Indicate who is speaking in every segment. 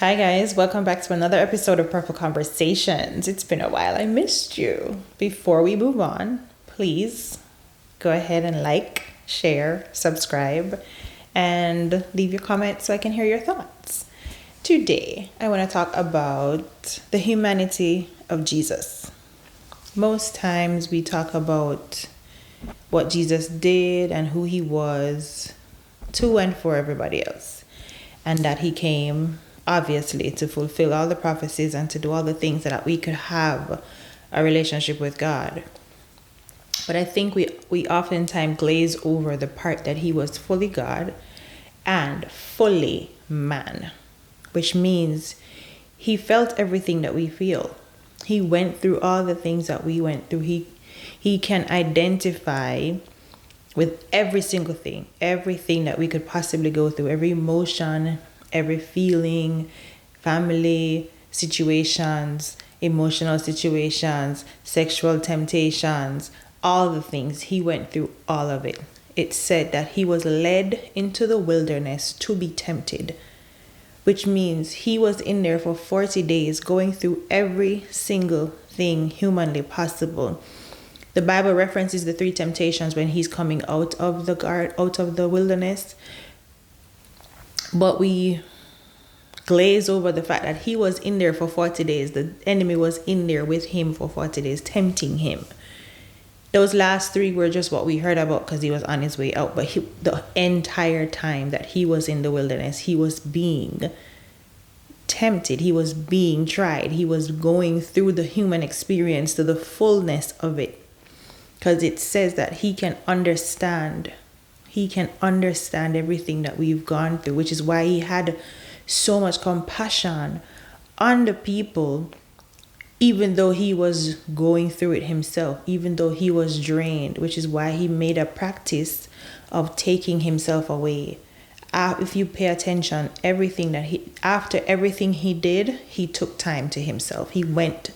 Speaker 1: Hi, guys. Welcome back to another episode of Purple Conversations. It's been a while. I missed you. Before we move on, please go ahead and like, share, subscribe, and leave your comments so I can hear your thoughts. Today, I want to talk about the humanity of Jesus. Most times we talk about what Jesus did and who he was to and for everybody else, and that he came obviously to fulfill all the prophecies and to do all the things so that we could have a relationship with God. But I think we oftentimes glaze over the part that he was fully God and fully man, which means he felt everything that we feel. He went through all the things that we went through. He can identify with every single thing, everything that we could possibly go through, every emotion, every feeling, family situations, emotional situations, sexual temptations, all the things. He went through all of it. It said that he was led into the wilderness to be tempted, which means he was in there for 40 days going through every single thing humanly possible. The Bible references the 3 temptations when he's coming out of the wilderness. But we glaze over the fact that he was in there for 40 days. The enemy was in there with him for 40 days, tempting him. Those last 3 were just what we heard about because he was on his way out. But the entire time that he was in the wilderness, he was being tempted. He was being tried. He was going through the human experience to the fullness of it. Because it says that he can understand everything that we've gone through, which is why he had so much compassion on the people, even though he was going through it himself, even though he was drained, which is why he made a practice of taking himself away. If you pay attention, after everything he did, he took time to himself. He went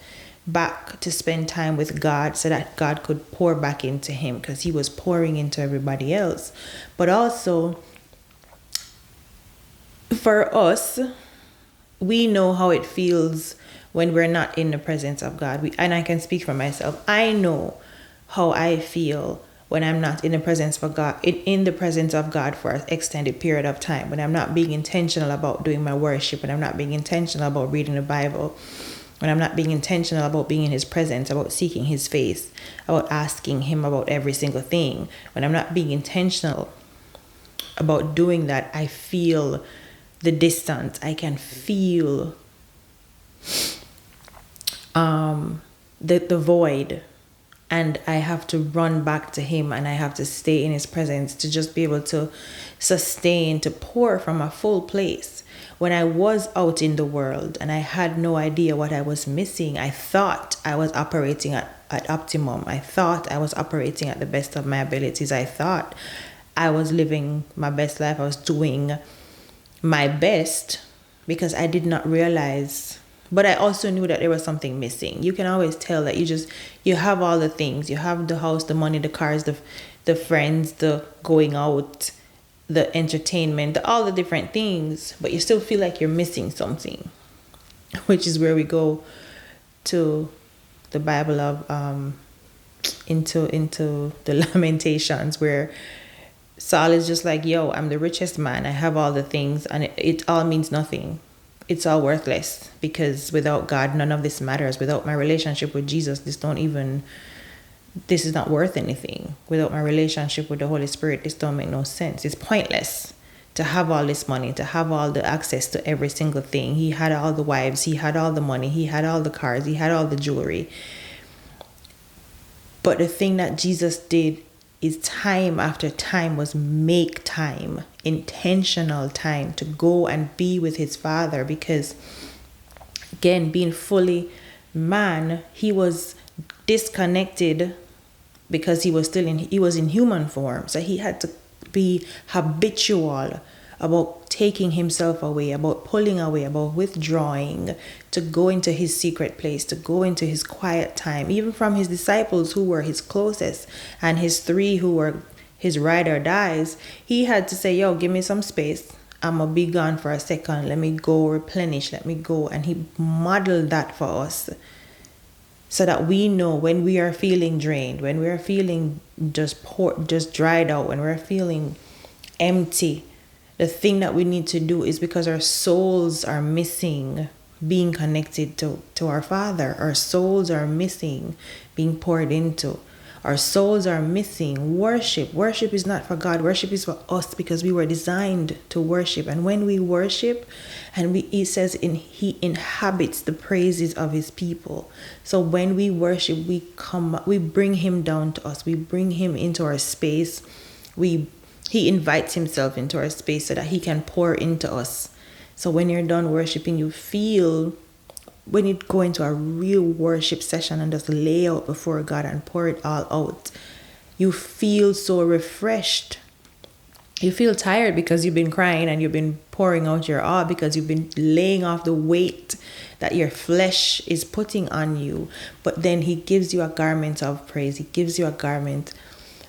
Speaker 1: back to spend time with God so that God could pour back into him, because he was pouring into everybody else. But also for us, we know how it feels when we're not in the presence of God. And I can speak for myself. I know how I feel when I'm not in the presence of God, in the presence of God for an extended period of time, when I'm not being intentional about doing my worship, when I'm not being intentional about reading the Bible, when I'm not being intentional about being in his presence, about seeking his face, about asking him about every single thing. When I'm not being intentional about doing that, I feel the distance. I can feel the void. And I have to run back to him, and I have to stay in his presence to just be able to sustain, to pour from a full place. When I was out in the world and I had no idea what I was missing, I thought I was operating at optimum. I thought I was operating at the best of my abilities. I thought I was living my best life. I was doing my best because I did not realize. But I also knew that there was something missing. You can always tell that you have all the things. You have the house, the money, the cars, the friends, the going out, the entertainment, all the different things, but you still feel like you're missing something, which is where we go to the Bible of into the Lamentations, where Saul is just like, yo, I'm the richest man, I have all the things, and it all means nothing. It's all worthless, because without God, none of this matters. Without my relationship with Jesus, this is not worth anything. Without my relationship with the Holy Spirit, this don't make no sense. It's pointless to have all this money, to have all the access to every single thing. He had all the wives, he had all the money, he had all the cars, he had all the jewelry. But the thing that Jesus did is time after time was make time, intentional time to go and be with his Father, because again, being fully man, he was disconnected because he was in human form. So he had to be habitual about taking himself away, about pulling away, about withdrawing, to go into his secret place, to go into his quiet time, even from his disciples who were his closest, and his 3 who were his ride or dies. He had to say, yo, give me some space. I'm going to be gone for a second. Let me go replenish. Let me go. And he modeled that for us so that we know when we are feeling drained, when we are feeling just dried out, when we're feeling empty, the thing that we need to do is because our souls are missing being connected to our Father. Our souls are missing being poured into. Our souls are missing worship. Worship is not for God. Worship is for us because we were designed to worship. And when we worship, it says he inhabits the praises of his people. So when we worship, we bring him down to us. We bring him into our space. He invites himself into our space so that he can pour into us. So when you're done worshiping, when you go into a real worship session and just lay out before God and pour it all out, you feel so refreshed. You feel tired because you've been crying and you've been pouring out your all because you've been laying off the weight that your flesh is putting on you. But then he gives you a garment of praise. He gives you a garment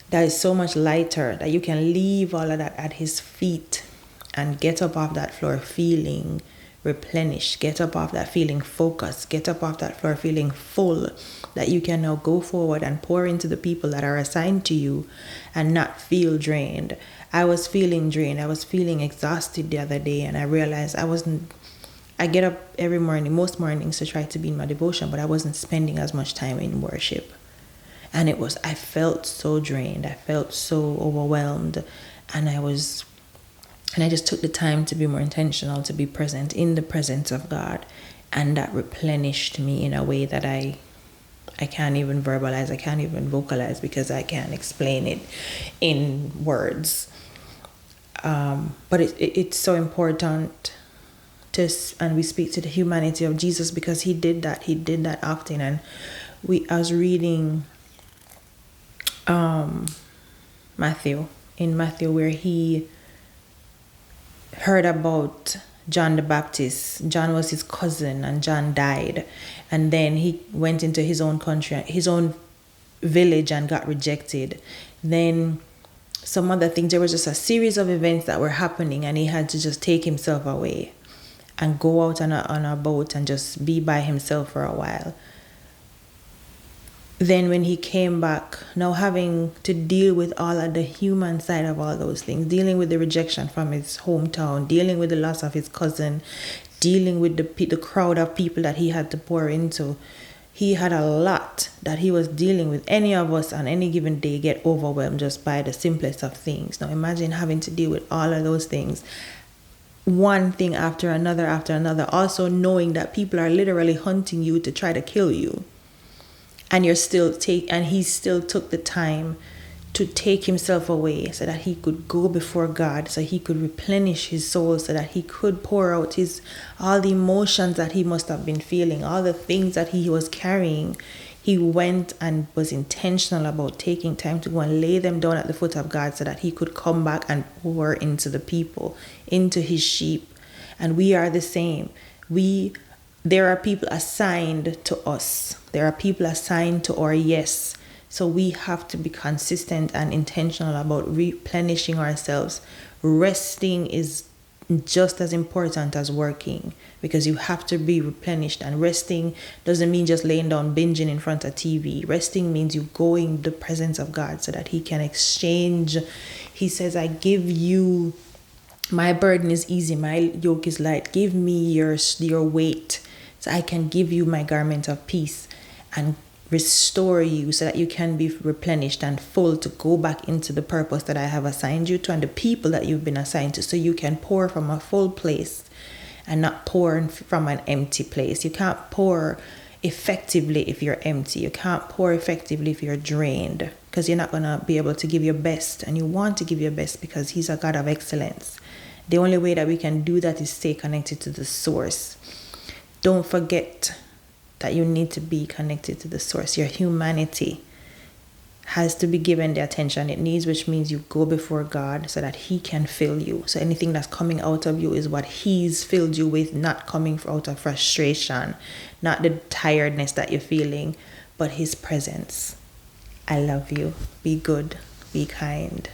Speaker 1: that is so much lighter that you can leave all of that at his feet and get up off that floor feeling replenished, get up off that feeling focused, get up off that floor feeling full, that you can now go forward and pour into the people that are assigned to you and not feel drained. I was feeling drained. I was feeling exhausted the other day, and I realized I get up every morning, most mornings, to try to be in my devotion, but I wasn't spending as much time in worship. And I felt so drained. I felt so overwhelmed. And I just took the time to be more intentional, to be present in the presence of God. And that replenished me in a way that I can't even verbalize, I can't even vocalize, because I can't explain it in words. But it's so important and we speak to the humanity of Jesus because he did that often. And I was reading Matthew, where he heard about John the Baptist. John was his cousin, and John died. And then he went into his own country, his own village, and got rejected. Then some other things. There was just a series of events that were happening, and he had to just take himself away and go out on a boat and just be by himself for a while. Then when he came back, now having to deal with all of the human side of all those things, dealing with the rejection from his hometown, dealing with the loss of his cousin, dealing with the crowd of people that he had to pour into, he had a lot that he was dealing with. Any of us on any given day get overwhelmed just by the simplest of things. Now imagine having to deal with all of those things, one thing after another, also knowing that people are literally hunting you to try to kill you. And he still took the time to take himself away so that he could go before God, so he could replenish his soul, so that he could pour out all the emotions that he must have been feeling, all the things that he was carrying. He went and was intentional about taking time to go and lay them down at the foot of God so that he could come back and pour into the people, into his sheep. And we are the same. There are people assigned to us. There are people assigned to our yes. So we have to be consistent and intentional about replenishing ourselves. Resting is just as important as working, because you have to be replenished. And resting doesn't mean just laying down binging in front of TV. Resting means you go in the presence of God so that he can exchange. He says, I give you, my burden is easy, my yoke is light. Give me your weight, so I can give you my garment of peace and restore you so that you can be replenished and full to go back into the purpose that I have assigned you to and the people that you've been assigned to, so you can pour from a full place and not pour from an empty place. You can't pour effectively if you're empty. You can't pour effectively if you're drained, because you're not going to be able to give your best, and you want to give your best because he's a God of excellence. The only way that we can do that is stay connected to the source. Don't forget that you need to be connected to the source. Your humanity has to be given the attention it needs, which means you go before God so that he can fill you. So anything that's coming out of you is what he's filled you with, not coming out of frustration, not the tiredness that you're feeling, but his presence. I love you. Be good. Be kind.